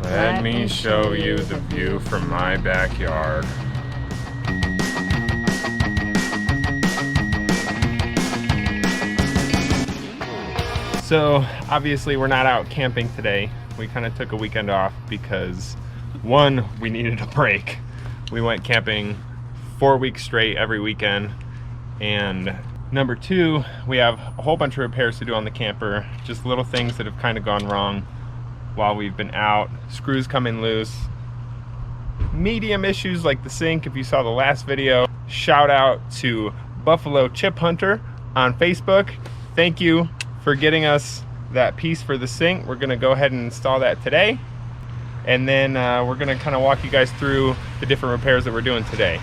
Let me show you the view from my backyard. So obviously we're not out camping today. We kind of took a weekend off because one, we needed a break. We went camping 4 weeks straight every weekend, and number two, we have a whole bunch of repairs to do on the camper, just little things that have kind of gone wrong while we've been out. Screws coming loose, medium issues like the sink if you saw the last video. Shout out to Buffalo Chiphunter on Facebook. Thank you for getting us that piece for the sink. We're gonna go ahead and install that today, and then we're gonna kind of walk you guys through the different repairs that we're doing today.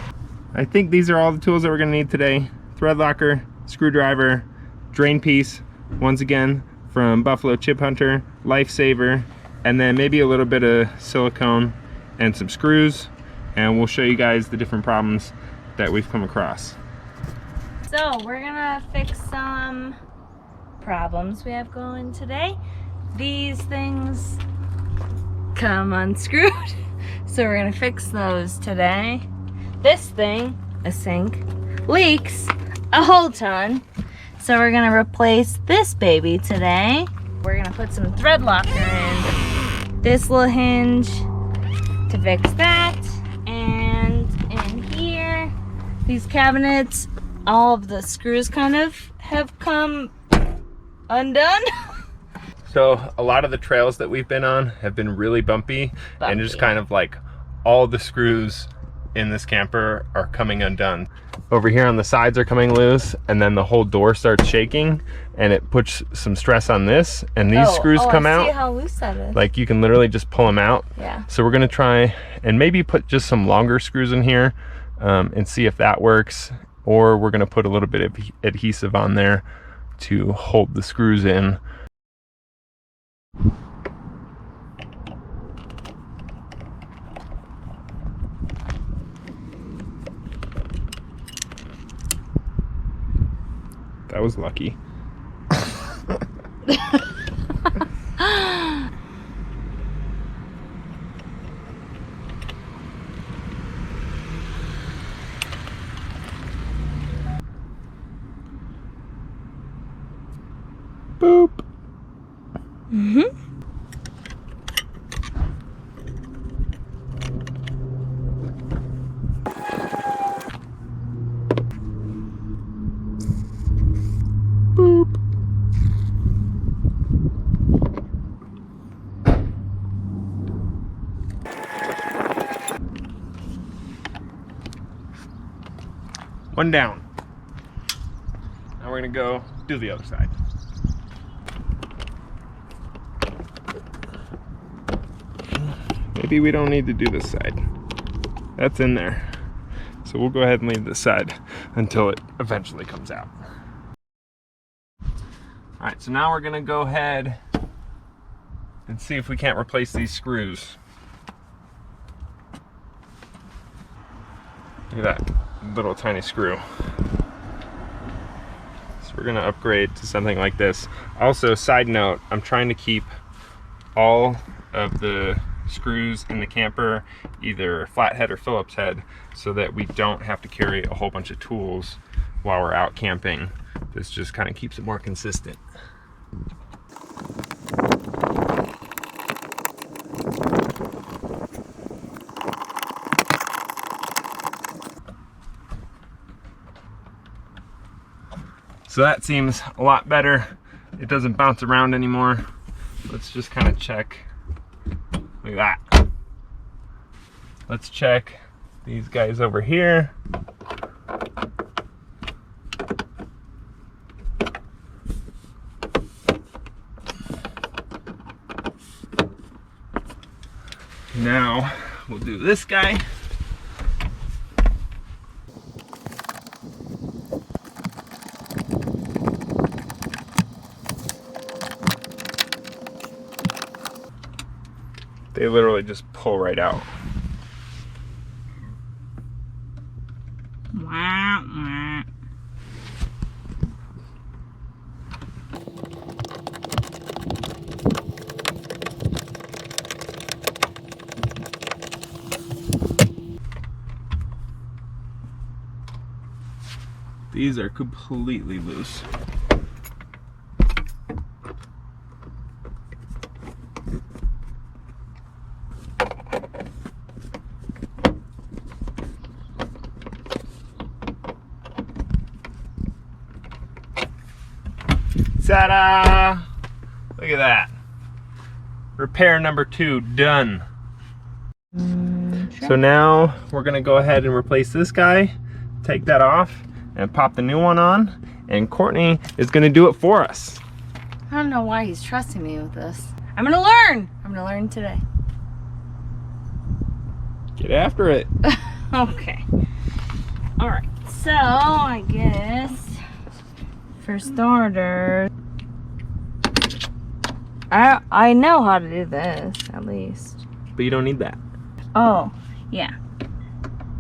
I think these are all the tools that we're gonna need today: thread locker, screwdriver, drain piece, once again from Buffalo Chiphunter, lifesaver, and then maybe a little bit of silicone and some screws, and we'll show you guys the different problems that we've come across. So we're gonna fix some problems we have going today. These things come unscrewed, so we're gonna fix those today. This thing, a sink, leaks a whole ton, so we're gonna replace this baby today. We're gonna put some thread locker in this little hinge to fix that, and in here, these cabinets, all of the screws kind of have come undone. So a lot of the trails that we've been on have been really bumpy. And just kind of like all the screws in this camper are coming undone. Over here on the sides are coming loose, and then the whole door starts shaking, and it puts some stress on this, and these screws come out. See how loose that is. Like you can literally just pull them out. Yeah. So we're gonna try and maybe put just some longer screws in here and see if that works, or we're gonna put a little bit of adhesive on there to hold the screws in. That was lucky. Boop. Mm-hmm. Boop. One down. Now we're gonna go do the other side. Maybe we don't need to do this side. That's in there. So we'll go ahead and leave this side until it eventually comes out. All right, so now we're gonna go ahead and see if we can't replace these screws. Look at that little tiny screw. So we're gonna upgrade to something like this. Also, side note, I'm trying to keep all of the screws in the camper either flathead or Phillips head, so that we don't have to carry a whole bunch of tools while we're out camping. This just kind of keeps it more consistent. So that seems a lot better. It doesn't bounce around anymore. Let's just kind of check. Look at that. Let's check these guys over here. Now we'll do this guy. They literally just pull right out. Wah, wah. These are completely loose. Ta-da! Look at that. Repair number 2 done. Sure. So now we're gonna go ahead and replace this guy, take that off, and pop the new one on, and Courtney is gonna do it for us. I don't know why he's trusting me with this. I'm gonna learn. I'm gonna learn today. Get after it. Okay. All right. So I guess for starters, I know how to do this at least. But you don't need that. Oh, yeah.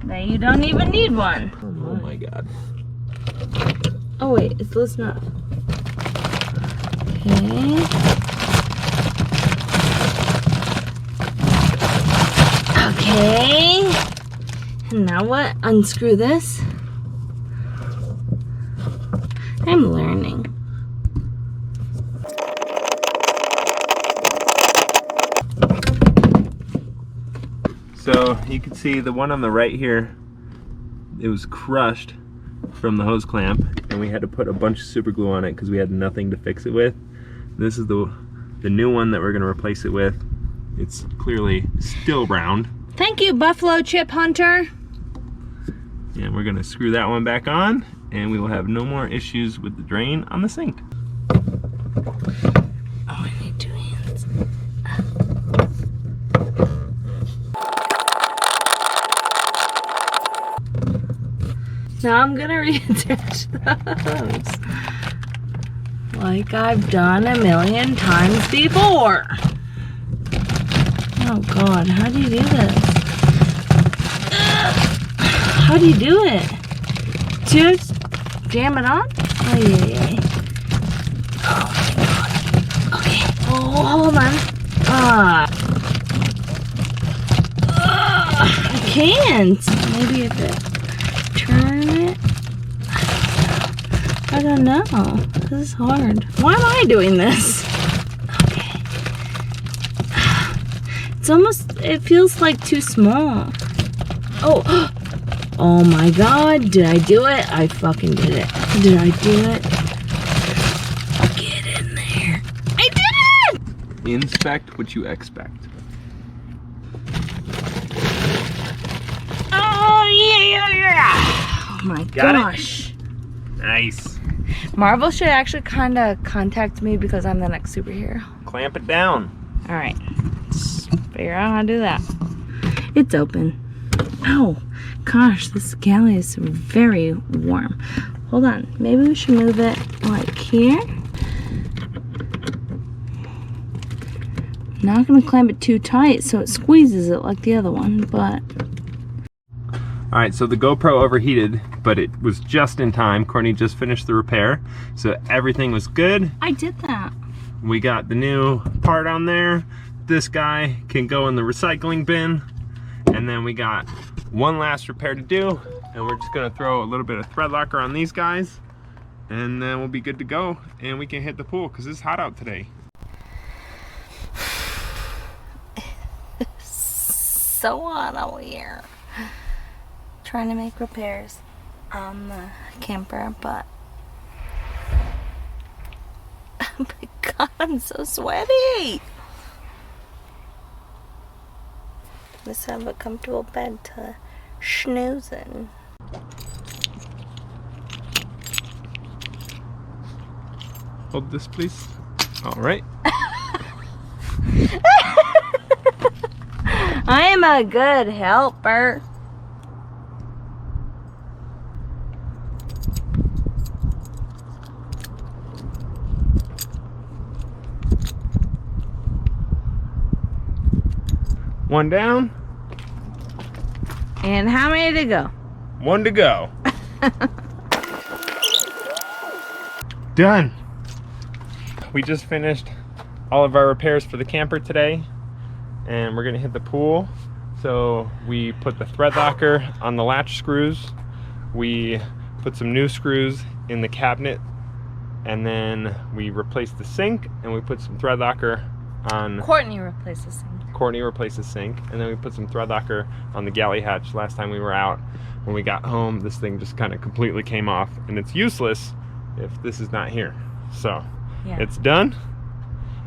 Then you don't even need one. Oh my god. Oh wait, it's loose enough. Okay. Okay. And now what? Unscrew this. I'm learning. So you can see the one on the right here, it was crushed from the hose clamp, and we had to put a bunch of super glue on it because we had nothing to fix it with. This is the new one that we're going to replace it with. It's clearly still round. Thank you, Buffalo Chiphunter. And we're going to screw that one back on, and we will have no more issues with the drain on the sink. Oh, I need 2 hands. Now I'm gonna reattach those. Like I've done a million times before. Oh God, how do you do this? How do you do it? Just jam it on? Oh yeah, yeah. Oh my God. Okay. Oh, hold on. I can't. Maybe if it turn it. I don't know. This is hard. Why am I doing this? Okay. It's almost, it feels like too small. Oh, oh my God. Did I do it? I fucking did it. Did I do it? Get in there. I did it! Inspect what you expect. Oh, yeah. Oh my Got gosh. it? Nice. Marvel should actually kind of contact me because I'm the next superhero. Clamp it down. All right. Let's figure out how to do that. It's open. Oh, gosh, this galley is very warm. Hold on. Maybe we should move it like here. Not going to clamp it too tight so it squeezes it like the other one, but... All right, so the GoPro overheated, but it was just in time. Courtney just finished the repair, so everything was good. I did that. We got the new part on there. This guy can go in the recycling bin. And then we got one last repair to do, and we're just gonna throw a little bit of thread locker on these guys, and then we'll be good to go, and we can hit the pool because it's hot out today. So hot out here. Trying to make repairs on the camper, but oh my God, I'm so sweaty. Let's have a comfortable bed to snooze in. Hold this, please. All right. I am a good helper. One down. And how many to go? One to go. Done. We just finished all of our repairs for the camper today, and we're gonna hit the pool. So we put the thread locker on the latch screws. We put some new screws in the cabinet, and then we replaced the sink, and we put some thread locker on. Courtney replaced the sink. Courtney replaced the sink, and then we put some thread locker on the galley hatch. Last time we were out, when we got home, this thing just kind of completely came off, and it's useless if this is not here. So Yeah. it's done.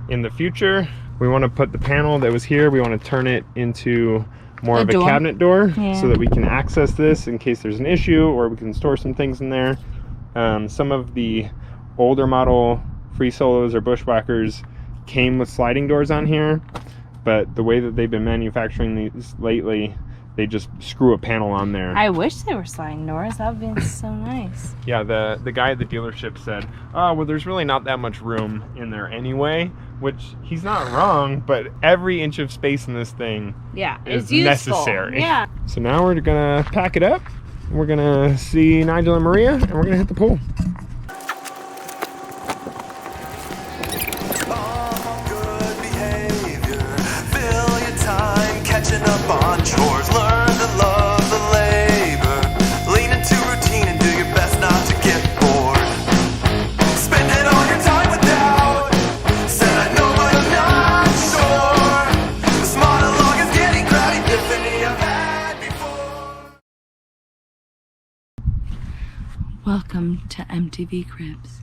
In the future, we want to put the panel that was here, we want to turn it into more of a cabinet door, so that we can access this in case there's an issue, or we can store some things in there. Some of the older model FreeSolos or Bushwhackers came with sliding doors on here, but the way that they've been manufacturing these lately, they just screw a panel on there. I wish they were sliding doors. That would be so nice. Yeah, the guy at the dealership said, oh, well, there's really not that much room in there anyway, which he's not wrong, but every inch of space in this thing is necessary. Yeah. So now we're gonna pack it up. We're gonna see Nigel and Maria, and we're gonna hit the pool. Welcome to MTV Cribs.